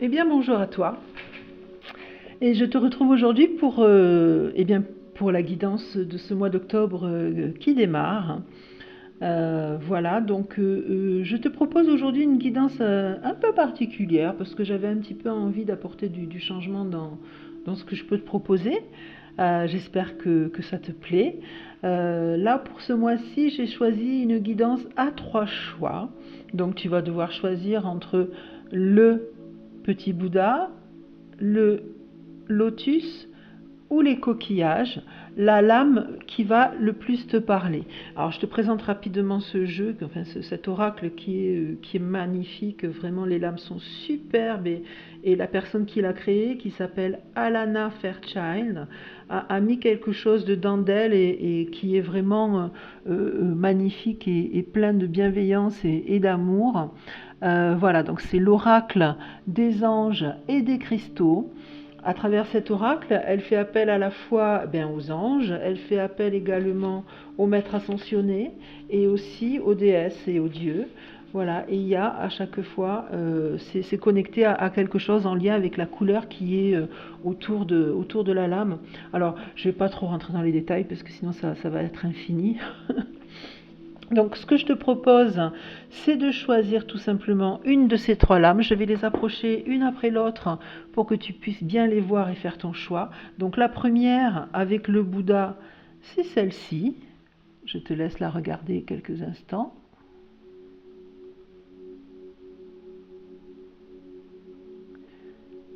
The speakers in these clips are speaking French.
Eh bien, bonjour à toi. Et je te retrouve aujourd'hui pour la guidance de ce mois d'octobre qui démarre. Voilà, donc je te propose aujourd'hui une guidance un peu particulière parce que j'avais un petit peu envie d'apporter du changement dans ce que je peux te proposer. J'espère que ça te plaît. Là, pour ce mois-ci, j'ai choisi une guidance à 3 choix. Donc, tu vas devoir choisir entre le petit Bouddha, le lotus ou les coquillages, la lame qui va le plus te parler. Alors je te présente rapidement ce jeu, enfin cet oracle qui est magnifique, vraiment les lames sont superbes et la personne qui l'a créé, qui s'appelle Alana Fairchild, a mis quelque chose dedans d'elle et qui est vraiment magnifique et plein de bienveillance et d'amour. Voilà, donc c'est l'oracle des anges et des cristaux. À travers cet oracle, elle fait appel à la fois aux anges, elle fait appel également aux maîtres ascensionnés et aussi aux déesses et aux dieux. Voilà, et il y a à chaque fois, c'est connecté à quelque chose en lien avec la couleur qui est autour de la lame. Alors, je ne vais pas trop rentrer dans les détails parce que sinon ça va être infini. Donc ce que je te propose, c'est de choisir tout simplement une de ces 3 lames. Je vais les approcher une après l'autre pour que tu puisses bien les voir et faire ton choix. Donc la première avec le Bouddha, c'est celle-ci. Je te laisse la regarder quelques instants.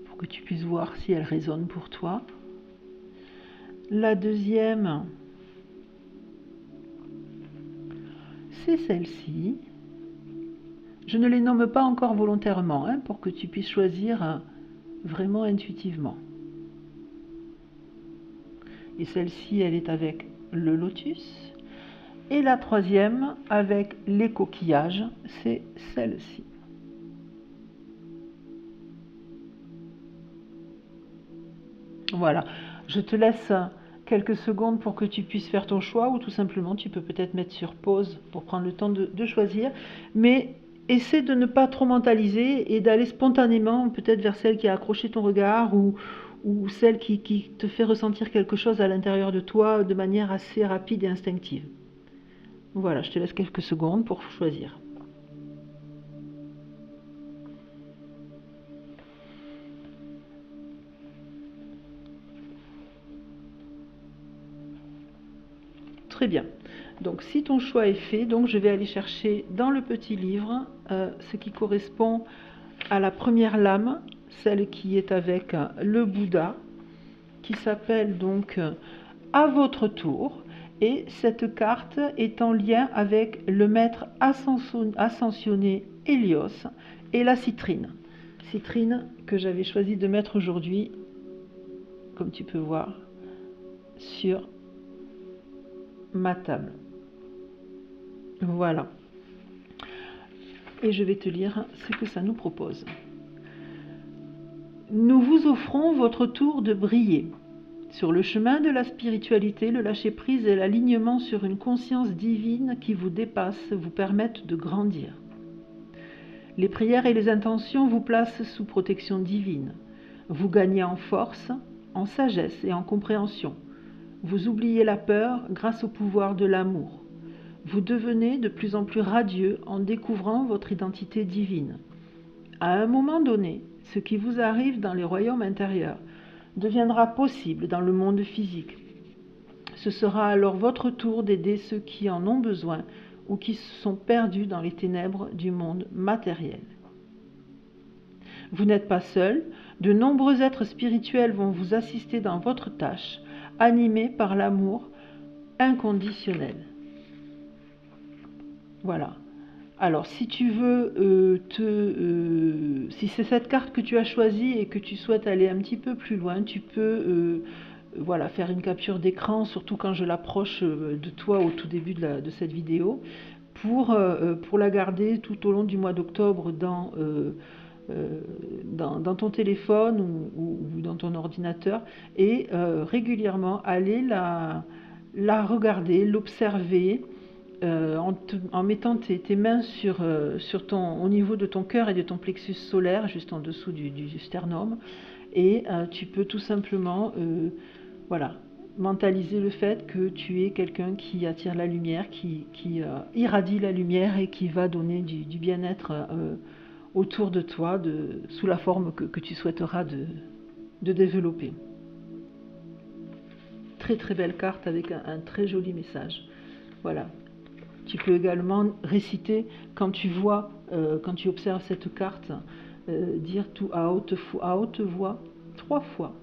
Pour que tu puisses voir si elle résonne pour toi. La deuxième, c'est celle-ci. Je ne les nomme pas encore volontairement pour que tu puisses choisir vraiment intuitivement. Et celle-ci, elle est avec le lotus. Et la troisième, avec les coquillages, c'est celle-ci. Voilà, je te laisse quelques secondes pour que tu puisses faire ton choix ou tout simplement tu peux peut-être mettre sur pause pour prendre le temps de choisir. Mais essaie de ne pas trop mentaliser et d'aller spontanément peut-être vers celle qui a accroché ton regard ou celle qui te fait ressentir quelque chose à l'intérieur de toi de manière assez rapide et instinctive. Voilà, je te laisse quelques secondes pour choisir. Très bien. Donc si ton choix est fait, donc je vais aller chercher dans le petit livre ce qui correspond à la première lame, celle qui est avec le Bouddha, qui s'appelle donc à votre tour. Et cette carte est en lien avec le maître ascensionné Hélios et la citrine. Citrine que j'avais choisi de mettre aujourd'hui, comme tu peux voir, sur ma table. Voilà. Et je vais te lire ce que ça nous propose. Nous vous offrons votre tour de briller. Sur le chemin de la spiritualité, le lâcher-prise et l'alignement sur une conscience divine qui vous dépasse vous permettent de grandir. Les prières et les intentions vous placent sous protection divine. Vous gagnez en force, en sagesse et en compréhension. Vous oubliez la peur grâce au pouvoir de l'amour. Vous devenez de plus en plus radieux en découvrant votre identité divine. À un moment donné, ce qui vous arrive dans les royaumes intérieurs deviendra possible dans le monde physique. Ce sera alors votre tour d'aider ceux qui en ont besoin ou qui se sont perdus dans les ténèbres du monde matériel. Vous n'êtes pas seul, de nombreux êtres spirituels vont vous assister dans votre tâche, animés par l'amour inconditionnel. Voilà. Alors, si tu veux si c'est cette carte que tu as choisie et que tu souhaites aller un petit peu plus loin, tu peux voilà, faire une capture d'écran, surtout quand je l'approche de toi au tout début de cette vidéo, pour la garder tout au long du mois d'octobre dans ton téléphone ou dans ton ordinateur et régulièrement aller la regarder, l'observer, en mettant tes mains au niveau de ton cœur et de ton plexus solaire, juste en dessous du sternum, et tu peux tout simplement voilà, mentaliser le fait que tu es quelqu'un qui attire la lumière, qui irradie la lumière et qui va donner du bien-être autour de toi, sous la forme que tu souhaiteras de développer. Très très belle carte avec un très joli message. Voilà. Tu peux également réciter quand tu observes cette carte, dire tout à haute voix 3 fois.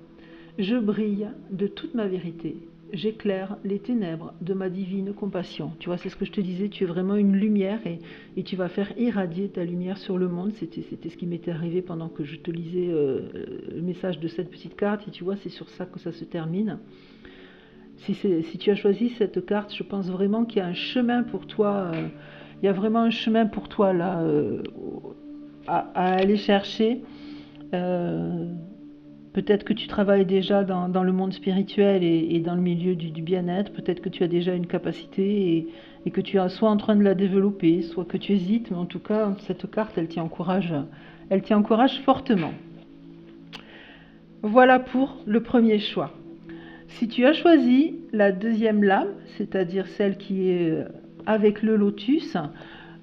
Je brille de toute ma vérité. J'éclaire les ténèbres de ma divine compassion. Tu vois, c'est ce que je te disais, tu es vraiment une lumière et tu vas faire irradier ta lumière sur le monde. C'était ce qui m'était arrivé pendant que je te lisais le message de cette petite carte. Et tu vois, c'est sur ça que ça se termine. Si tu as choisi cette carte, je pense vraiment qu'il y a un chemin pour toi. Il y a vraiment un chemin pour toi là à aller chercher. Peut-être que tu travailles déjà dans le monde spirituel et dans le milieu du bien-être. Peut-être que tu as déjà une capacité et que tu es soit en train de la développer, soit que tu hésites. Mais en tout cas, cette carte, elle t'y encourage fortement. Voilà pour le premier choix. Si tu as choisi la deuxième lame, c'est-à-dire celle qui est avec le lotus,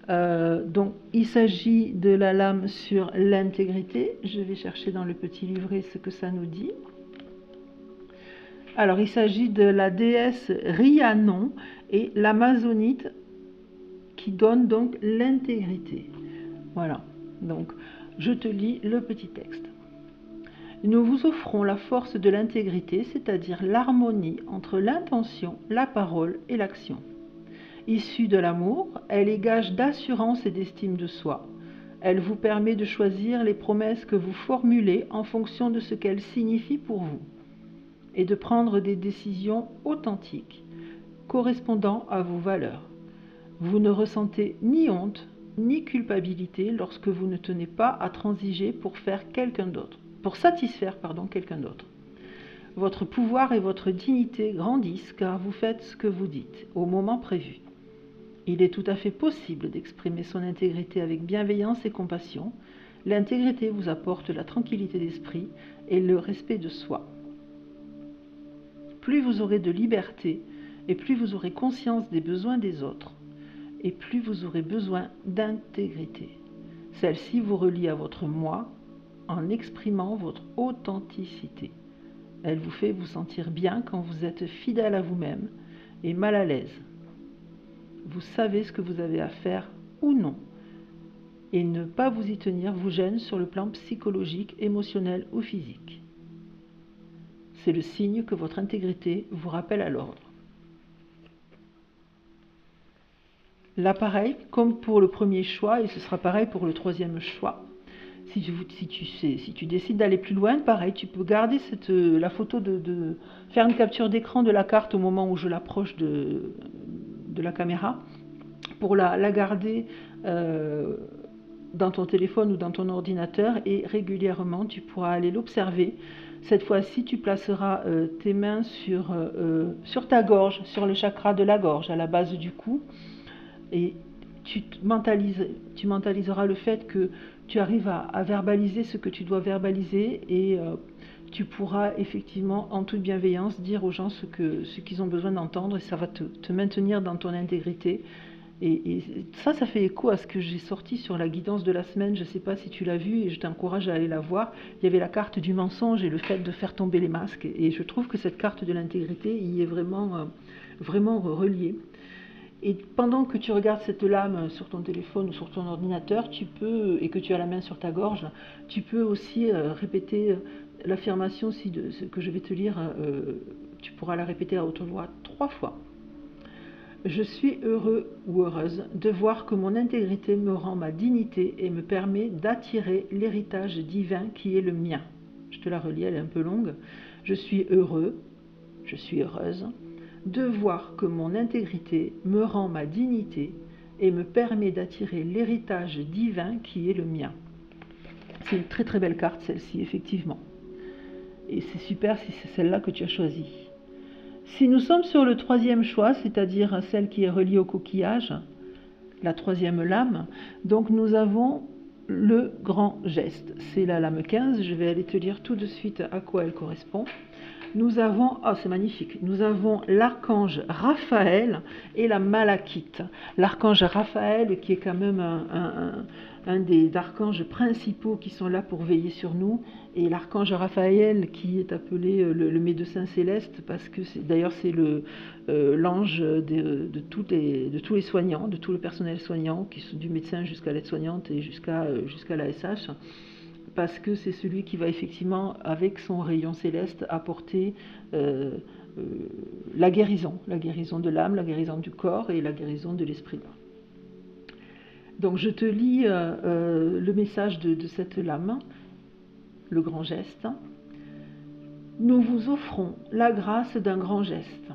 donc il s'agit de la lame sur l'intégrité. Je vais chercher dans le petit livret ce que ça nous dit. Alors il s'agit de la déesse Rhiannon et l'amazonite qui donne donc l'intégrité. Voilà, donc je te lis le petit texte. Nous vous offrons la force de l'intégrité, c'est-à-dire l'harmonie entre l'intention, la parole et l'action. Issue de l'amour, elle est gage d'assurance et d'estime de soi. Elle vous permet de choisir les promesses que vous formulez en fonction de ce qu'elles signifient pour vous et de prendre des décisions authentiques, correspondant à vos valeurs. Vous ne ressentez ni honte ni culpabilité lorsque vous ne tenez pas à transiger pour satisfaire quelqu'un d'autre. Votre pouvoir et votre dignité grandissent car vous faites ce que vous dites au moment prévu. Il est tout à fait possible d'exprimer son intégrité avec bienveillance et compassion. L'intégrité vous apporte la tranquillité d'esprit et le respect de soi. Plus vous aurez de liberté et plus vous aurez conscience des besoins des autres et plus vous aurez besoin d'intégrité. Celle-ci vous relie à votre moi en exprimant votre authenticité. Elle vous fait vous sentir bien quand vous êtes fidèle à vous-même et mal à l'aise. Vous savez ce que vous avez à faire ou non. Et ne pas vous y tenir vous gêne sur le plan psychologique, émotionnel ou physique. C'est le signe que votre intégrité vous rappelle à l'ordre. Là, pareil, comme pour le premier choix, et ce sera pareil pour le troisième choix. Si tu décides d'aller plus loin, pareil, tu peux garder la photo faire une capture d'écran de la carte au moment où je l'approche de la caméra pour la garder dans ton téléphone ou dans ton ordinateur et régulièrement tu pourras aller l'observer. Cette fois-ci, tu placeras tes mains sur ta gorge, sur le chakra de la gorge, à la base du cou, et tu mentaliseras le fait que tu arrives à verbaliser ce que tu dois verbaliser et tu pourras effectivement en toute bienveillance dire aux gens ce qu'ils ont besoin d'entendre et ça va te maintenir dans ton intégrité. Et ça fait écho à ce que j'ai sorti sur la guidance de la semaine. Je ne sais pas si tu l'as vu et je t'encourage à aller la voir. Il y avait la carte du mensonge et le fait de faire tomber les masques. Et je trouve que cette carte de l'intégrité y est vraiment reliée. Et pendant que tu regardes cette lame sur ton téléphone ou sur ton ordinateur, et que tu as la main sur ta gorge, tu peux aussi répéter l'affirmation que je vais te lire. Tu pourras la répéter à haute voix 3 fois. Je suis heureux ou heureuse de voir que mon intégrité me rend ma dignité et me permet d'attirer l'héritage divin qui est le mien. Je te la relis, elle est un peu longue. Je suis heureux, je suis heureuse de voir que mon intégrité me rend ma dignité et me permet d'attirer l'héritage divin qui est le mien. C'est une très très belle carte celle-ci, effectivement. Et c'est super si c'est celle-là que tu as choisie. Si nous sommes sur le troisième choix, c'est-à-dire celle qui est reliée au coquillage, la troisième lame, donc nous avons le grand geste. C'est la lame 15, je vais aller te dire tout de suite à quoi elle correspond. Nous avons, oh c'est magnifique, nous avons l'archange Raphaël et la Malachite. L'archange Raphaël qui est quand même un des archanges principaux qui sont là pour veiller sur nous, et l'archange Raphaël qui est appelé le médecin céleste parce que d'ailleurs c'est l'ange de tous les soignants, de tout le personnel soignant, du médecin jusqu'à l'aide-soignante et jusqu'à la SH. Parce que c'est celui qui va effectivement, avec son rayon céleste, apporter la guérison de l'âme, la guérison du corps et la guérison de l'esprit. Donc je te lis le message de cette lame, le grand geste. Nous vous offrons la grâce d'un grand geste.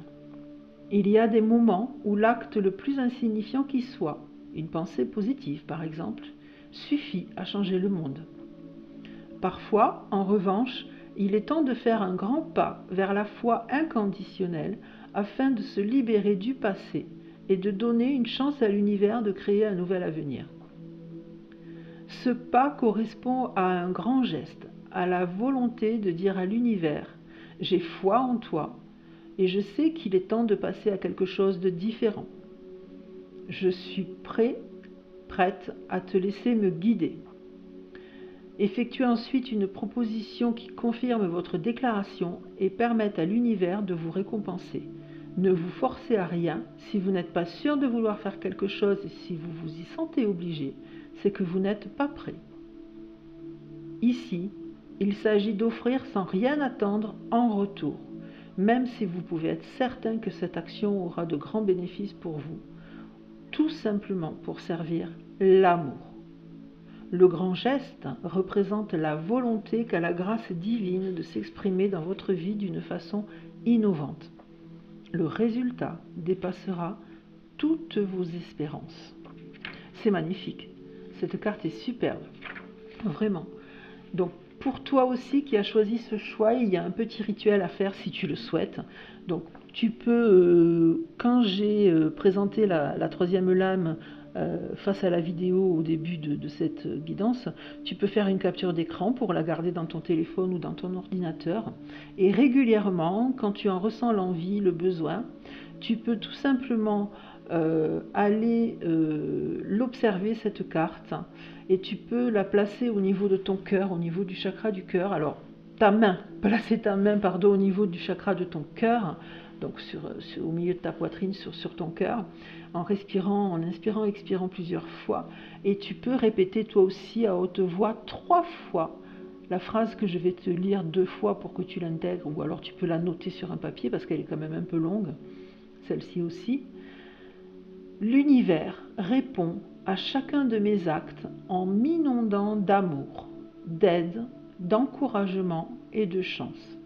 Il y a des moments où l'acte le plus insignifiant qui soit, une pensée positive par exemple, suffit à changer le monde. Parfois, en revanche, il est temps de faire un grand pas vers la foi inconditionnelle afin de se libérer du passé et de donner une chance à l'univers de créer un nouvel avenir. Ce pas correspond à un grand geste, à la volonté de dire à l'univers « J'ai foi en toi et je sais qu'il est temps de passer à quelque chose de différent. Je suis prête à te laisser me guider. » Effectuez ensuite une proposition qui confirme votre déclaration et permette à l'univers de vous récompenser. Ne vous forcez à rien. Si vous n'êtes pas sûr de vouloir faire quelque chose et si vous vous y sentez obligé, c'est que vous n'êtes pas prêt. Ici, il s'agit d'offrir sans rien attendre en retour, même si vous pouvez être certain que cette action aura de grands bénéfices pour vous, tout simplement pour servir l'amour. Le grand geste représente la volonté qu'a la grâce divine de s'exprimer dans votre vie d'une façon innovante. Le résultat dépassera toutes vos espérances. C'est magnifique. Cette carte est superbe. Vraiment. Donc, pour toi aussi qui as choisi ce choix, il y a un petit rituel à faire si tu le souhaites. Donc, tu peux, quand j'ai présenté la troisième lame, face à la vidéo au début de cette guidance, tu peux faire une capture d'écran pour la garder dans ton téléphone ou dans ton ordinateur. Et régulièrement, quand tu en ressens l'envie, le besoin, tu peux tout simplement aller l'observer cette carte et tu peux la placer au niveau de ton cœur, au niveau du chakra du cœur. Alors, placer ta main au niveau du chakra de ton cœur, donc au milieu de ta poitrine, sur ton cœur, en respirant, en inspirant, expirant plusieurs fois. Et tu peux répéter toi aussi à haute voix 3 fois la phrase que je vais te lire 2 fois pour que tu l'intègres, ou alors tu peux la noter sur un papier parce qu'elle est quand même un peu longue, celle-ci aussi. L'univers répond à chacun de mes actes en m'inondant d'amour, d'aide, d'encouragement et de chance.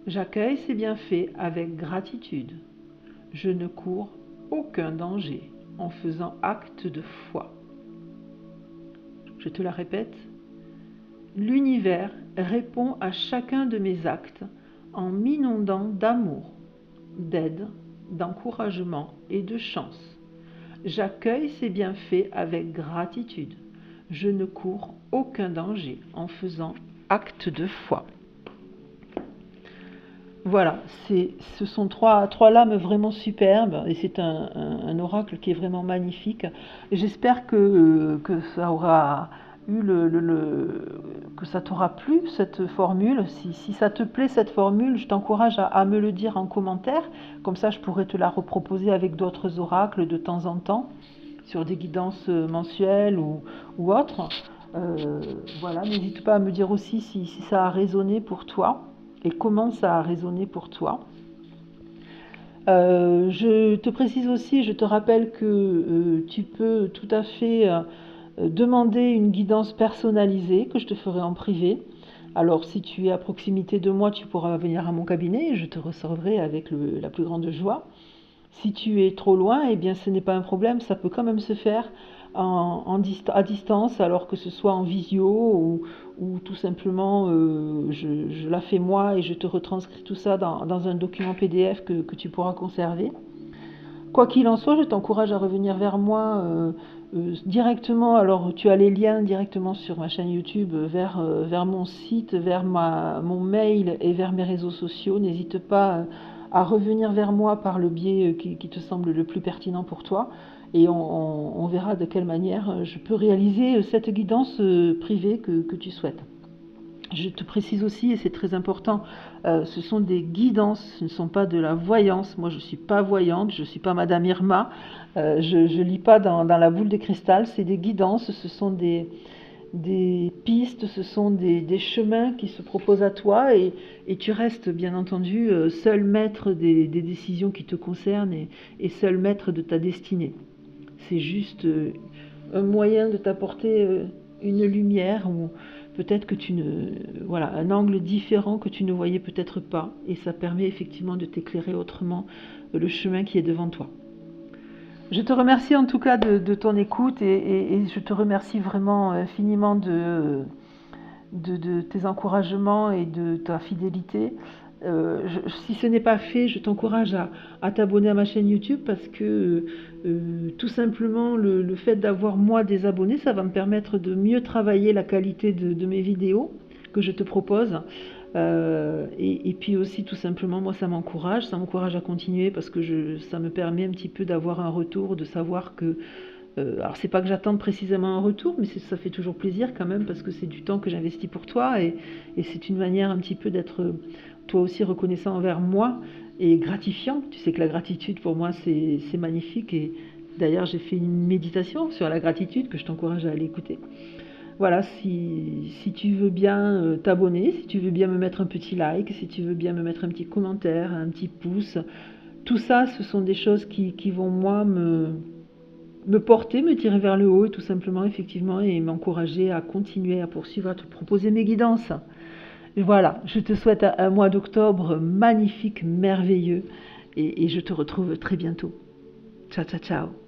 J'accueille ces bienfaits avec gratitude. Je ne cours aucun danger en faisant acte de foi. Je te la répète. L'univers répond à chacun de mes actes en m'inondant d'amour, d'aide, d'encouragement et de chance. J'accueille ces bienfaits avec gratitude. Je ne cours aucun danger en faisant acte de foi. Voilà, ce sont trois lames vraiment superbes et c'est un oracle qui est vraiment magnifique. J'espère que ça aura eu que ça t'aura plu cette formule. Si ça te plaît cette formule, je t'encourage à me le dire en commentaire. Comme ça, je pourrais te la reproposer avec d'autres oracles de temps en temps, sur des guidances mensuelles ou autres. Voilà, n'hésite pas à me dire aussi si ça a résonné pour toi. Et comment ça a résonné pour toi. Je te précise aussi, je te rappelle que tu peux tout à fait demander une guidance personnalisée que je te ferai en privé. Alors si tu es à proximité de moi, tu pourras venir à mon cabinet et je te recevrai avec la plus grande joie. Si tu es trop loin, eh bien ce n'est pas un problème, ça peut quand même se faire à distance, alors que ce soit en visio ou tout simplement je la fais moi et je te retranscris tout ça dans un document PDF que tu pourras conserver. Quoi qu'il en soit, je t'encourage à revenir vers moi directement. Alors, tu as les liens directement sur ma chaîne YouTube vers mon site, vers mon mail et vers mes réseaux sociaux. N'hésite pas à revenir vers moi par le biais qui te semble le plus pertinent pour toi. Et on verra de quelle manière je peux réaliser cette guidance privée que tu souhaites. Je te précise aussi, et c'est très important, ce sont des guidances, ce ne sont pas de la voyance. Moi, je ne suis pas voyante, je ne suis pas Madame Irma, je ne lis pas dans la boule de cristal, c'est des guidances, ce sont des pistes, ce sont des chemins qui se proposent à toi et tu restes bien entendu seul maître des décisions qui te concernent et seul maître de ta destinée. C'est juste un moyen de t'apporter une lumière ou peut-être que voilà, un angle différent que tu ne voyais peut-être pas, et ça permet effectivement de t'éclairer autrement le chemin qui est devant toi. Je te remercie en tout cas de ton écoute et je te remercie vraiment infiniment de tes encouragements et de ta fidélité. Si ce n'est pas fait, je t'encourage à t'abonner à ma chaîne YouTube parce que tout simplement le fait d'avoir moi des abonnés, ça va me permettre de mieux travailler la qualité de mes vidéos que je te propose. Et puis aussi tout simplement moi ça m'encourage à continuer parce que ça me permet un petit peu d'avoir un retour, de savoir que alors c'est pas que j'attende précisément un retour, mais ça fait toujours plaisir quand même parce que c'est du temps que j'investis pour toi et c'est une manière un petit peu d'être toi aussi reconnaissant envers moi et gratifiant. Tu sais que la gratitude pour moi c'est magnifique et d'ailleurs j'ai fait une méditation sur la gratitude que je t'encourage à aller écouter. Voilà, si tu veux bien t'abonner, si tu veux bien me mettre un petit like, si tu veux bien me mettre un petit commentaire, un petit pouce, tout ça ce sont des choses qui vont moi me porter, me tirer vers le haut, tout simplement, effectivement, et m'encourager à continuer, à poursuivre, à te proposer mes guidances. Et voilà, je te souhaite un mois d'octobre magnifique, merveilleux, et je te retrouve très bientôt. Ciao, ciao, ciao.